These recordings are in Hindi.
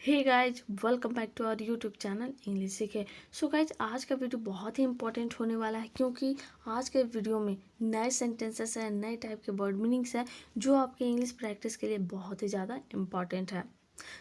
Hey guys, welcome back to our YouTube channel English Seekhe. So guys, आज का वीडियो बहुत ही इंपॉर्टेंट होने वाला है क्योंकि आज के वीडियो में नए सेंटेंसेस हैं, नए टाइप के वर्ड मीनिंग्स हैं जो आपके इंग्लिश प्रैक्टिस के लिए बहुत ही ज़्यादा इंपॉर्टेंट है।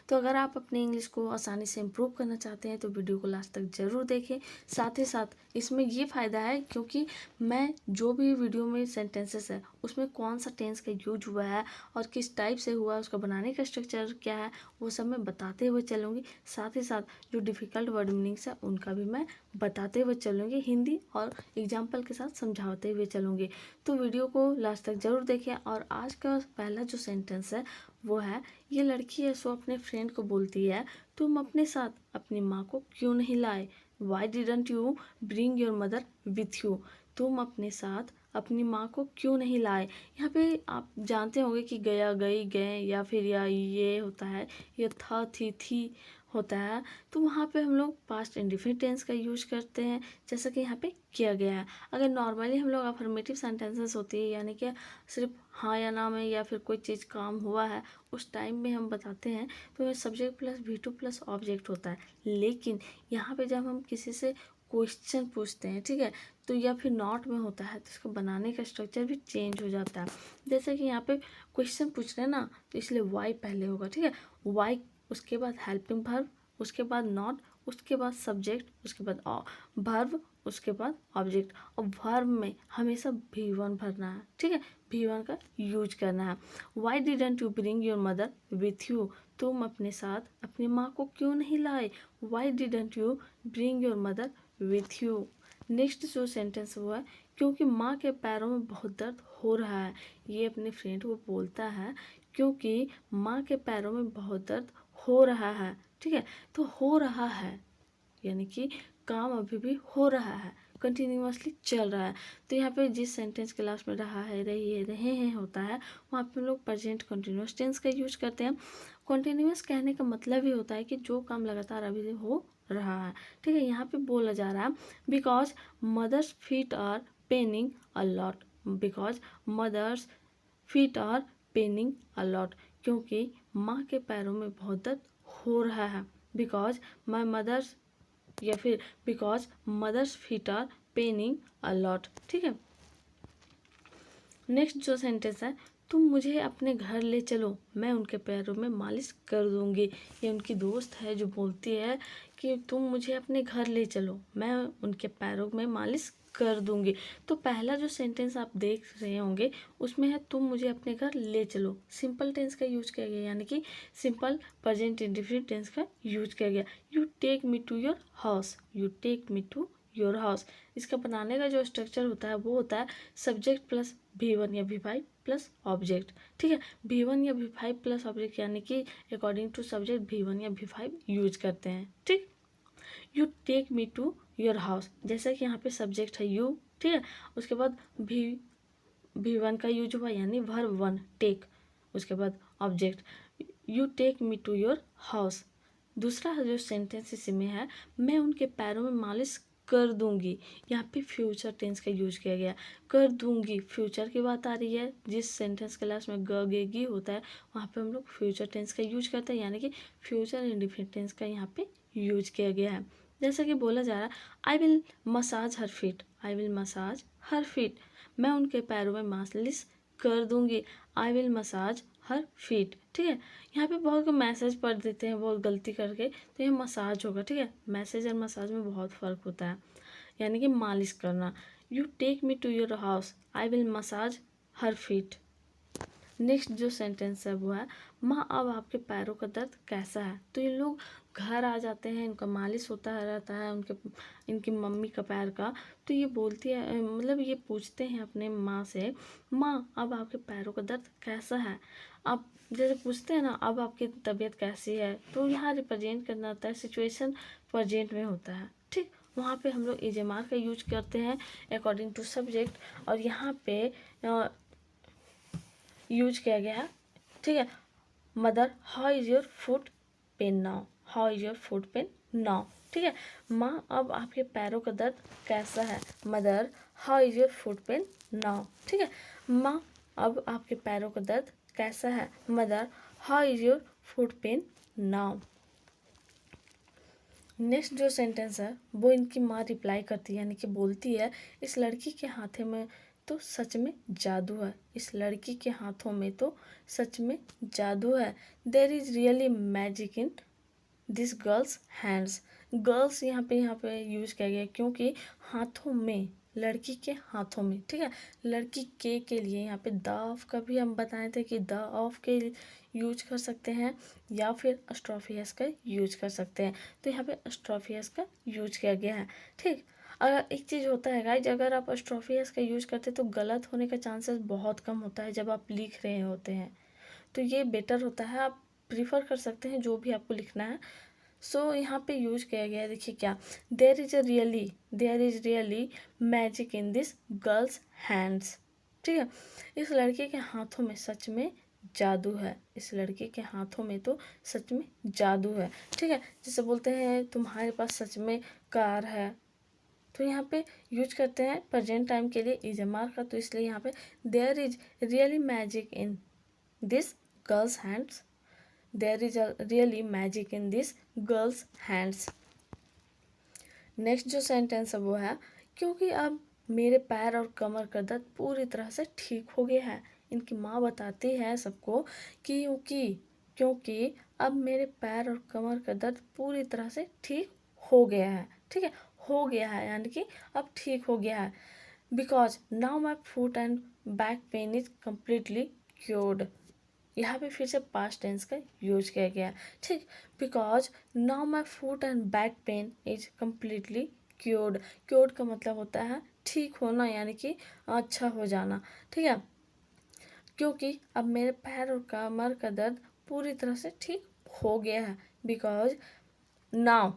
तो अगर आप अपने इंग्लिश को आसानी से इम्प्रूव करना चाहते हैं तो वीडियो को लास्ट तक ज़रूर देखें। साथ ही साथ इसमें ये फ़ायदा है क्योंकि मैं जो भी वीडियो में सेंटेंसेस है उसमें कौन सा टेंस का यूज हुआ है और किस टाइप से हुआ, उसका बनाने का स्ट्रक्चर क्या है, वो सब मैं बताते हुए चलूँगी। साथ ही साथ जो डिफ़िकल्ट वर्ड मीनिंग्स है उनका भी मैं बताते हुए चलूँगी, हिंदी और एग्जाम्पल के साथ समझाते हुए चलूँगी। तो वीडियो को लास्ट तक ज़रूर देखें। और आज का पहला जो सेंटेंस है वो है, ये लड़की है सो अपने फ्रेंड को बोलती है, तुम अपने साथ अपनी माँ को क्यों नहीं लाए? Y didn't you bring your mother with you? तुम अपने साथ अपनी माँ को क्यों नहीं लाए? यहाँ पे आप जानते होंगे कि गया, गई, गए या फिर या ये होता है, या था, थी होता है। तो वहाँ पे हम लोग पास्ट इंडिफिनिट टेंस का यूज करते हैं जैसा कि यहाँ पे किया गया है। अगर नॉर्मली हम लोग अफर्मेटिव सेंटेंसेस होती है, यानी कि सिर्फ हाँ या ना में या फिर कोई चीज़ काम हुआ है उस टाइम में हम बताते हैं तो subject plus V2 plus object होता है। लेकिन यहाँ पे जब हम किसी से क्वेश्चन पूछते हैं, ठीक है, तो या फिर नॉट में होता है तो इसको बनाने का स्ट्रक्चर भी चेंज हो जाता है। जैसे कि यहाँ पे क्वेश्चन पूछ रहे हैं ना, तो इसलिए वाई पहले होगा, ठीक है। वाई, उसके बाद हेल्पिंग वर्ब, उसके बाद नॉट, उसके बाद सब्जेक्ट, उसके बाद वर्ब, उसके बाद ऑब्जेक्ट। और वर्ब में हमेशा V1 भरना है, ठीक है, V1 का यूज करना है। Y didn't you bring your mother with you? तुम अपने साथ अपनी माँ को क्यों नहीं लाए? Y didn't you bring your mother with you? Next जो सेंटेंस हुआ है, क्योंकि माँ के पैरों में बहुत दर्द हो रहा है। ये अपने फ्रेंड को बोलता है क्योंकि माँ के पैरों में बहुत दर्द हो रहा है, ठीक है। तो हो रहा है यानी कि काम अभी भी हो रहा है, कंटिन्यूअसली चल रहा है। तो यहाँ पे जिस सेंटेंस के लास्ट में रहा है, रही है, रहे हैं होता है, वहाँ पे हम लोग प्रेजेंट कंटिन्यूअस टेंस का यूज करते हैं। कंटिन्यूअस कहने का मतलब ही होता है कि जो काम लगातार अभी से हो रहा है, ठीक है। यहाँ पे बोला जा रहा है, because mothers feet are paining a lot. Because mothers feet are paining a lot, क्योंकि माँ के पैरों में बहुत दर्द हो रहा है। बिकॉज माई मदर्स, या फिर because mothers feet are paining a lot, ठीक है। नेक्स्ट जो सेंटेंस है, तुम मुझे अपने घर ले चलो, मैं उनके पैरों में मालिश कर दूंगी। ये उनकी दोस्त है जो बोलती है कि तुम मुझे अपने घर ले चलो, मैं उनके पैरों में मालिश कर दूंगी। तो पहला जो सेंटेंस आप देख रहे होंगे उसमें है, तुम मुझे अपने घर ले चलो। सिंपल टेंस का यूज किया गया, यानी कि सिंपल प्रेजेंट इंडेफिनिट टेंस का यूज किया गया। You take me to your house, you take me to your house. इसका बनाने का जो स्ट्रक्चर होता है वो होता है सब्जेक्ट प्लस V1 या V5 प्लस ऑब्जेक्ट, ठीक है। V1 या V5 प्लस ऑब्जेक्ट यानी कि अकॉर्डिंग टू सब्जेक्ट V1 या V5 यूज करते हैं, ठीक। You take me to your house, जैसा कि यहाँ पे सब्जेक्ट है यू, ठीक है। उसके बाद V1 का यूज हुआ यानी वर्ब 1 टेक, उसके बाद object you take me to your house. दूसरा जो सेंटेंस इसमें है, मैं उनके पैरों में मालिश कर दूंगी। यहाँ पे फ्यूचर टेंस का यूज किया गया, कर दूंगी, फ्यूचर की बात आ रही है। जिस सेंटेंस के लास्ट में गेगी होता है वहाँ पे हम लोग फ्यूचर टेंस का यूज करते हैं, यानी कि फ्यूचर इंडिफिनिट टेंस का यहाँ पे यूज किया गया है। जैसा कि बोला जा रहा है, आई will massage her feet, I will massage her feet, मैं उनके पैरों में मालिश कर दूंगी। आई विल मसाज हर फीट, ठीक है। यहाँ पे बहुत मैसेज पढ़ देते हैं बहुत गलती करके, तो ये मसाज होगा, ठीक है। मैसेज और मसाज में बहुत फ़र्क होता है, यानी कि मालिश करना। You take me to your house, I will massage her feet. Next जो सेंटेंस है वो है, माँ अब आपके पैरों का दर्द कैसा है? तो ये लोग घर आ जाते हैं, इनका मालिश होता रहता है इनकी मम्मी का पैर का। तो ये बोलती है, मतलब ये पूछते हैं अपने माँ से, माँ अब आपके पैरों का दर्द कैसा है? अब जैसे पूछते हैं ना, अब आपकी तबीयत कैसी है, तो यहाँ रिप्रेजेंट करना होता है, सिचुएशन प्रेजेंट में होता है, ठीक। वहाँ पे हम लोग इजमार का यूज करते हैं अकॉर्डिंग टू सब्जेक्ट, और यहाँ पे यूज किया गया है, ठीक है। Mother how is your foot pain now, how is your foot pain now, ठीक है। माँ अब आपके पैरों का दर्द कैसा है? Mother how is your foot pain now, ठीक है। माँ अब आपके पैरों का दर्द कैसा है? Mother how is your foot pain now. Next जो सेंटेंस है वो इनकी माँ रिप्लाई करती है, यानी कि बोलती है इस लड़की के हाथों में तो सच में जादू है, इस लड़की के हाथों में तो सच में जादू है। There is really magic in this girl's hands. Girl's यहाँ पे यूज किया गया क्योंकि हाथों में, लड़की के हाथों में, ठीक है। लड़की के लिए यहाँ पे द ऑफ का भी हम बताए थे कि द ऑफ के यूज कर सकते हैं या फिर अस्ट्रोफियस का यूज कर सकते हैं। तो यहाँ पे अस्ट्रोफियस का यूज किया गया है, ठीक। अगर एक चीज़ होता है गाइज, अगर आप अस्ट्रोफियस का यूज करते तो गलत होने का चांसेस बहुत कम होता है जब आप लिख रहे होते हैं। तो ये बेटर होता है, आप प्रीफर कर सकते हैं जो भी आपको लिखना है। सो यहाँ पे यूज किया गया है, देखिए क्या, there is really magic in this girl's hands, ठीक है। इस लड़के के हाथों में सच में जादू है, इस लड़के के हाथों में तो सच में जादू है, ठीक है। जैसे बोलते हैं तुम्हारे पास सच में कार है, तो यहाँ पे यूज करते हैं प्रेजेंट टाइम के लिए इज एम आर का, तो इसलिए यहाँ पे there is really magic in this girl's hands, there is really magic in this girl's hands. Next जो सेंटेंस है वो है क्योंकि अब मेरे पैर और कमर का दर्द पूरी तरह से ठीक हो गया है। इनकी माँ बताती है सबको क्योंकि अब मेरे पैर और कमर का दर्द पूरी तरह से ठीक हो गया है, ठीक है। हो गया है यानी कि अब ठीक हो गया है। Because now my foot and back pain is completely cured. यहाँ पे फिर से पास्ट टेंस का यूज किया गया है, ठीक। Because now my foot and back pain is completely cured. Cured का मतलब होता है ठीक होना, यानी कि अच्छा हो जाना, ठीक है। क्योंकि अब मेरे पैर और कमर का दर्द पूरी तरह से ठीक हो गया है। Because now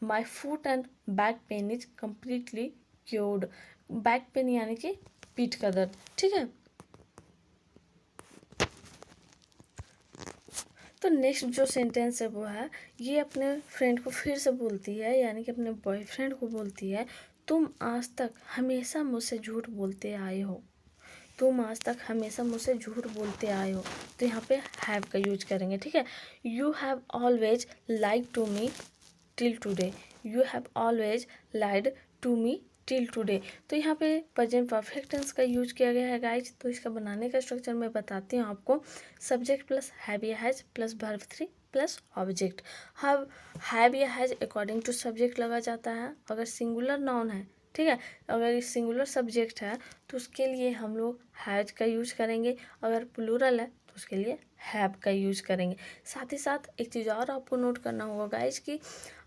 my foot and back pain is completely cured. Back pain यानी कि पीठ का दर्द, ठीक है। तो नेक्स्ट जो सेंटेंस है वो है, ये अपने फ्रेंड को फिर से बोलती है, यानी कि अपने बॉयफ्रेंड को बोलती है तुम आज तक हमेशा मुझसे झूठ बोलते आए हो, तुम आज तक हमेशा मुझसे झूठ बोलते आए हो। तो यहाँ पे हैव का यूज करेंगे, ठीक है। You have always lied to me till today, you have always lied to me till today. तो यहाँ पे प्रेजेंट परफेक्ट टेंस का यूज किया गया है गाइज। तो इसका बनाने का स्ट्रक्चर मैं बताती हूँ आपको। सब्जेक्ट प्लस हैव या has plus verb 3 plus object. Have या हैज अकॉर्डिंग टू सब्जेक्ट लगा जाता है अगर सिंगुलर नाउन है, ठीक है। अगर सिंगुलर सब्जेक्ट है तो उसके लिए हम लोग हैज का यूज करेंगे, अगर प्लूरल है तो उसके लिए हैव का यूज करेंगे। साथ ही साथ एक चीज़ और आपको नोट करना होगा गाइज कि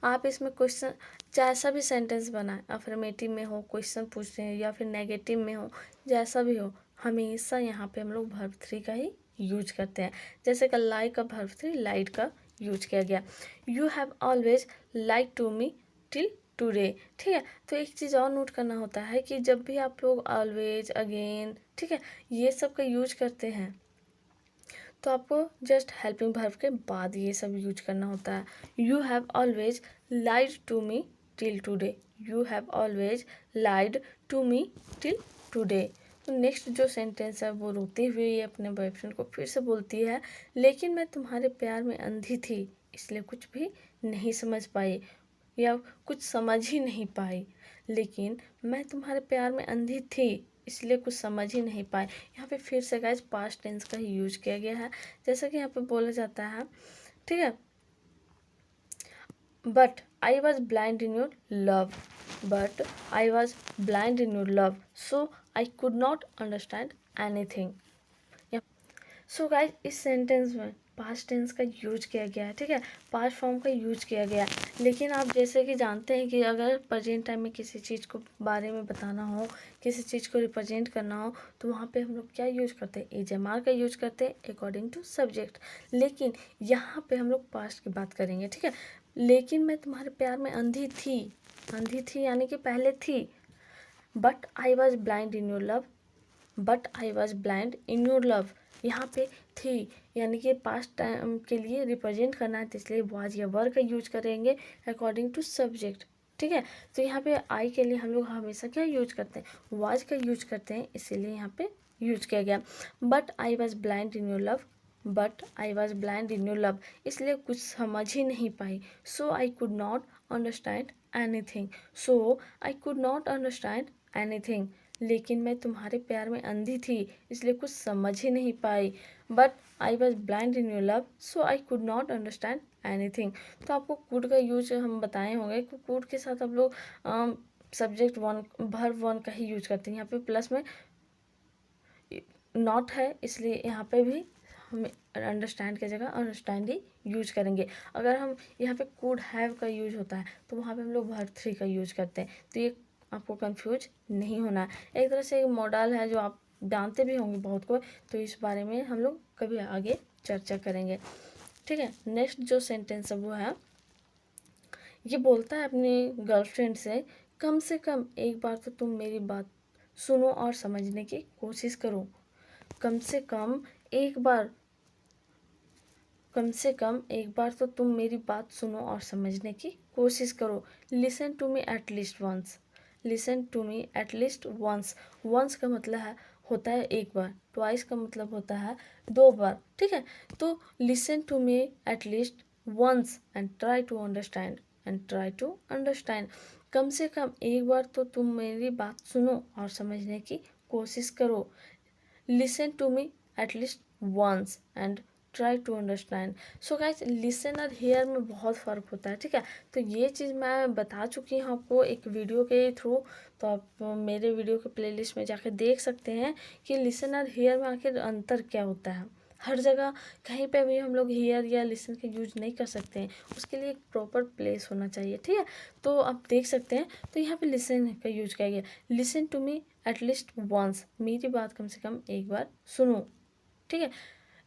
आप इसमें क्वेश्चन जैसा भी सेंटेंस बनाए, अफर्मेटिव में हो, क्वेश्चन पूछते हैं या फिर नेगेटिव में हो, जैसा भी हो, हमेशा यहाँ पे हम लोग वर्ब 3 का ही यूज करते हैं। जैसे कि लाइक का वर्ब 3 लाइट का यूज किया गया। You have always lied to me till today, ठीक है। तो एक चीज़ और नोट करना होता है कि जब भी आप लोग ऑलवेज, अगेन, ठीक है, ये सब का यूज करते हैं तो आपको जस्ट हेल्पिंग वर्ब के बाद ये सब यूज करना होता है। You have always lied to me till today, you have always lied to me till today. तो नेक्स्ट जो सेंटेंस है वो रोते हुए ये अपने बॉयफ्रेंड को फिर से बोलती है लेकिन मैं तुम्हारे प्यार में अंधी थी इसलिए कुछ भी नहीं समझ पाई, या कुछ समझ ही नहीं पाई। लेकिन मैं तुम्हारे प्यार में अंधी थी इसलिए कुछ समझ ही नहीं पाए। यहाँ पे फिर से गाइज पास्ट टेंस का ही यूज किया गया है, जैसा कि यहाँ पे बोला जाता है, ठीक है। But I was blind in your love, but I was blind in your love so I could not understand anything. So guys इस सेंटेंस में पास्ट टेंस का यूज किया गया है, ठीक है, पास्ट फॉर्म का यूज किया गया है। लेकिन आप जैसे कि जानते हैं कि अगर प्रेजेंट टाइम में किसी चीज़ को बारे में बताना हो, किसी चीज़ को रिप्रेजेंट करना हो तो वहाँ पे हम लोग क्या यूज करते हैं, इज एम आर का यूज करते हैं अकॉर्डिंग टू सब्जेक्ट। लेकिन यहाँ पे हम लोग पास्ट की बात करेंगे, ठीक है। लेकिन मैं तुम्हारे प्यार में अंधी थी यानी कि पहले थी। But I was blind in your love, but I was blind in your love, यहाँ पे थी यानी कि पास्ट टाइम के लिए रिप्रेजेंट करना है तो इसलिए वाज या वर का यूज करेंगे अकॉर्डिंग टू सब्जेक्ट, ठीक है। तो यहाँ पे आई के लिए हम लोग हमेशा क्या यूज करते हैं, वाज का यूज करते हैं, इसीलिए यहाँ पे यूज किया गया। But I was blind in your love, but I was blind in your love, इसलिए कुछ समझ ही नहीं पाई। So I could not understand anything, so I could not understand anything, लेकिन मैं तुम्हारे प्यार में अंधी थी इसलिए कुछ समझ ही नहीं पाई। But I was blind in your love so I could not understand anything. तो आपको कुड का यूज हम बताए होंगे कि कुड के साथ आप लोग सब्जेक्ट वन वर्ब वन का ही यूज करते हैं। यहाँ पे प्लस में नॉट है इसलिए यहाँ पे भी हम अंडरस्टैंड की जगह अंडरस्टैंड ही यूज करेंगे। अगर हम यहाँ पे कुड हैव का यूज होता है तो वहाँ पे हम लोग वर्ब थ्री का यूज करते हैं। तो ये आपको कंफ्यूज नहीं होना है। एक तरह से एक मॉडल है जो आप जानते भी होंगे बहुत को, तो इस बारे में हम लोग कभी आगे चर्चा करेंगे। ठीक है, नेक्स्ट जो सेंटेंस है वो है, ये बोलता है अपनी गर्लफ्रेंड से कम एक बार तो तुम मेरी बात सुनो और समझने की कोशिश करो। कम से कम एक बार तो तुम मेरी बात सुनो और समझने की कोशिश करो। Listen to me at least once, listen to me at least once. Once का मतलब होता है एक बार, ट्वाइस का मतलब होता है दो बार। ठीक है, तो listen to me at least once and try to understand, कम से कम एक बार तो तुम मेरी बात सुनो और समझने की कोशिश करो। Listen to me at least once and try to understand. So guys, listen और हेयर में बहुत फ़र्क होता है। ठीक है, तो ये चीज़ मैं बता चुकी हूँ आपको एक वीडियो के थ्रू, तो आप मेरे वीडियो के प्लेलिस्ट में जाकर देख सकते हैं कि लिसन और हेयर में आखिर अंतर क्या होता है। हर जगह कहीं पे भी हम लोग हेयर या लिसन का यूज नहीं कर सकते हैं, उसके लिए एक प्रॉपर प्लेस होना चाहिए। ठीक है, तो आप देख सकते हैं, तो यहाँ पे लिसन का यूज किया गया। Listen to me at least once, मेरी बात कम से कम एक बार सुनो। ठीक है,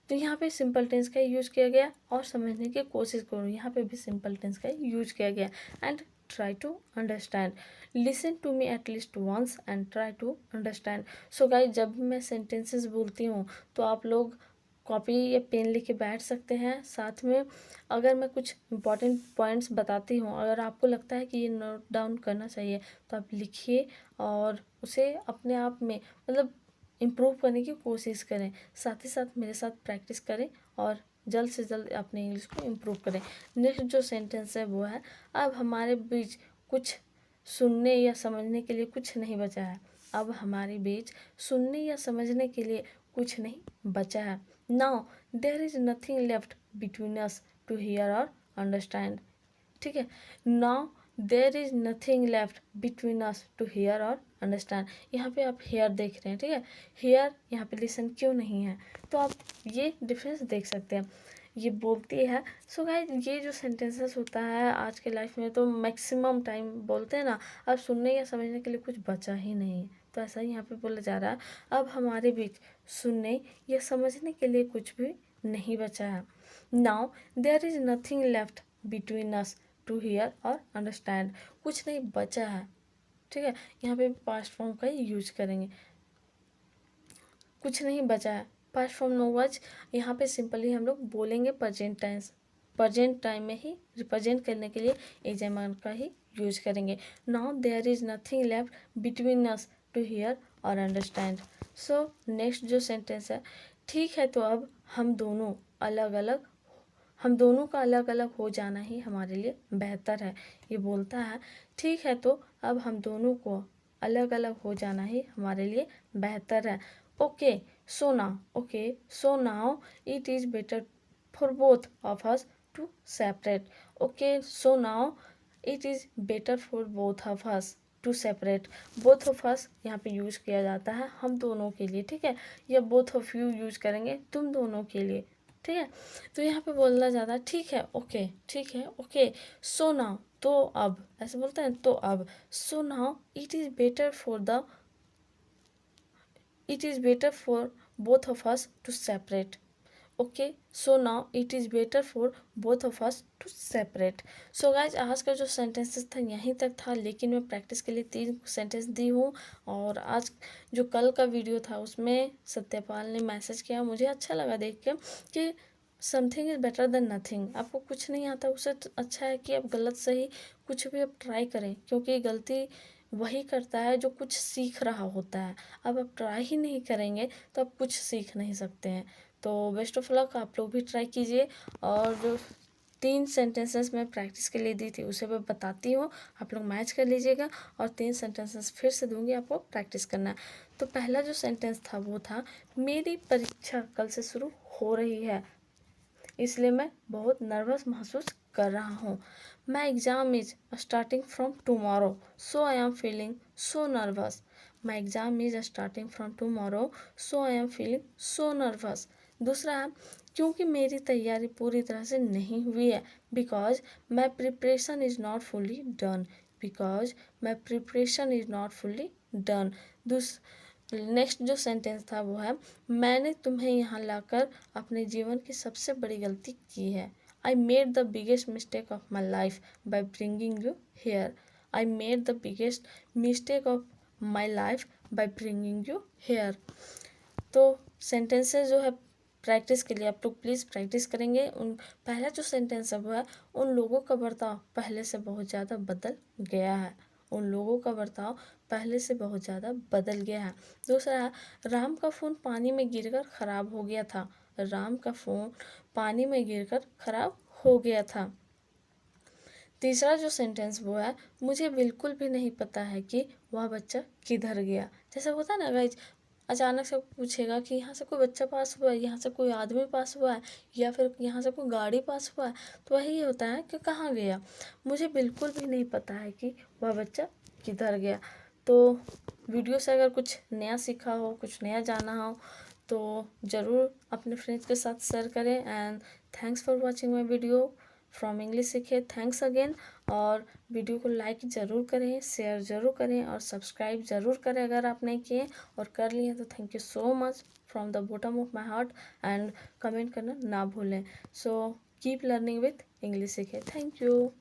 तो यहाँ पे सिंपल टेंस का यूज किया गया और समझने की कोशिश करो, यहाँ पे भी सिंपल टेंस का यूज किया गया। And try to understand, listen to me at least once and try to understand. So guys, जब भी मैं सेंटेंसेस बोलती हूँ तो आप लोग कॉपी या पेन लेके बैठ सकते हैं। साथ में अगर मैं कुछ इंपॉर्टेंट पॉइंट्स बताती हूँ, अगर आपको लगता है कि ये नोट डाउन करना चाहिए तो आप लिखिए और उसे अपने आप में मतलब इम्प्रूव करने की कोशिश करें। साथ ही साथ मेरे साथ प्रैक्टिस करें और जल्द से जल्द अपने इंग्लिश को इम्प्रूव करें। नेक्स्ट जो सेंटेंस है वो है, अब हमारे बीच कुछ सुनने या समझने के लिए कुछ नहीं बचा है। अब हमारे बीच सुनने या समझने के लिए कुछ नहीं बचा है। Now there is nothing left between us to hear और अंडरस्टैंड। ठीक है, now there is nothing left between us to hear और अंडरस्टैंड। यहाँ पे आप हेयर देख रहे हैं। ठीक है, हेयर यहाँ पे लिसन क्यों नहीं है, तो आप ये डिफरेंस देख सकते हैं। ये बोलती है। सो गाइस, ये जो सेंटेंसेस होता है आज के लाइफ में तो मैक्सिमम टाइम बोलते हैं ना, अब सुनने या समझने के लिए कुछ बचा ही नहीं है। तो ऐसा ही यहाँ पे बोला जा रहा है, अब हमारे बीच सुनने या समझने के लिए कुछ भी नहीं बचा है। Now there is nothing left between us to hear और अंडरस्टैंड, कुछ नहीं बचा है। ठीक है, यहाँ पे पास्ट फॉर्म का ही यूज करेंगे। कुछ नहीं बचा है, पास्ट फॉर्म नो वॉज, यहाँ पे सिंपली हम लोग बोलेंगे प्रेजेंट टेंस, प्रेजेंट टाइम में ही रिप्रेजेंट करने के लिए एजमान का ही यूज करेंगे। Now there is nothing left between us to hear और अंडरस्टैंड। सो नेक्स्ट जो सेंटेंस है, ठीक है तो अब हम दोनों का अलग अलग हो जाना ही हमारे लिए बेहतर है। ये बोलता है, ठीक है तो अब हम दोनों को अलग अलग हो जाना ही हमारे लिए बेहतर है। Okay so now it is better for both of us to separate. Okay so now it is better for both of us to separate. Both of us यहाँ पे यूज किया जाता है हम दोनों के लिए। ठीक है, या बोथ ऑफ यू यूज करेंगे तुम दोनों के लिए। ठीक है, तो यहाँ पे बोलना जाता है ठीक है ओके सो नाउ, तो अब ऐसे बोलते हैं, तो अब so now it is better for both of us to separate. Okay so now it is better for both of us to separate. So guys, आज का जो सेंटेंसेस था यहीं तक था, लेकिन मैं प्रैक्टिस के लिए 3 सेंटेंस दी हूँ। और आज जो कल का वीडियो था उसमें सत्यपाल ने मैसेज किया, मुझे अच्छा लगा देख के कि something is better than nothing. आपको कुछ नहीं आता उससे अच्छा है कि आप गलत सही कुछ भी आप ट्राई करें, क्योंकि गलती वही करता है जो कुछ सीख रहा होता है। अब आप ट्राई ही नहीं करेंगे तो आप कुछ सीख नहीं सकते हैं। तो बेस्ट ऑफ लक, आप लोग भी ट्राई कीजिए। और जो 3 सेंटेंसेस मैं प्रैक्टिस के लिए दी थी उसे मैं बताती हूँ, आप लोग मैच कर लीजिएगा। और 3 सेंटेंसेस फिर से दूंगी, आपको प्रैक्टिस करना है। तो पहला जो सेंटेंस था वो था, मेरी परीक्षा कल से शुरू हो रही है, इसलिए मैं बहुत नर्वस महसूस कर रहा हूँ। My exam is starting from tomorrow, so I am feeling so nervous. My exam is starting from tomorrow, so I am feeling so nervous. दूसरा है, क्योंकि मेरी तैयारी पूरी तरह से नहीं हुई है, because my preparation is not fully done. Because my preparation is not fully done. Next जो सेंटेंस था वो है, मैंने तुम्हें यहाँ लाकर अपने जीवन की सबसे बड़ी गलती की है। I made the biggest mistake of my life by bringing you here. I made the biggest mistake of my life by bringing you here. तो सेंटेंसेस जो है प्रैक्टिस के लिए आप लोग प्लीज़ प्रैक्टिस करेंगे। पहला जो सेंटेंस है वो है, उन लोगों का बर्ताव पहले से बहुत ज़्यादा बदल गया है। उन लोगों का बर्ताव पहले से बहुत ज़्यादा बदल गया है। दूसरा है, राम का फ़ोन पानी में गिरकर ख़राब हो गया था। राम का फ़ोन पानी में गिरकर ख़राब हो गया था। तीसरा जो सेंटेंस वो है, मुझे बिल्कुल भी नहीं पता है कि वह बच्चा किधर गया। जैसे होता है ना गाइज, अचानक से पूछेगा कि यहाँ से कोई बच्चा पास हुआ है, यहाँ से कोई आदमी पास हुआ है, या फिर यहाँ से कोई गाड़ी पास हुआ है, तो वही होता है कि कहाँ गया। मुझे बिल्कुल भी नहीं पता है कि वह बच्चा किधर गया। तो वीडियो से अगर कुछ नया सीखा हो, कुछ नया जाना हो, तो ज़रूर अपने फ्रेंड्स के साथ शेयर करें। And thanks for watching my video from English Seekhe. Thanks again. और वीडियो को लाइक ज़रूर करें, शेयर ज़रूर करें और सब्सक्राइब ज़रूर करें अगर आप नहीं किए, और कर लिए तो thank you so much from the bottom of my heart. And comment करना ना भूलें। So keep learning with English Seekhe. Thank you.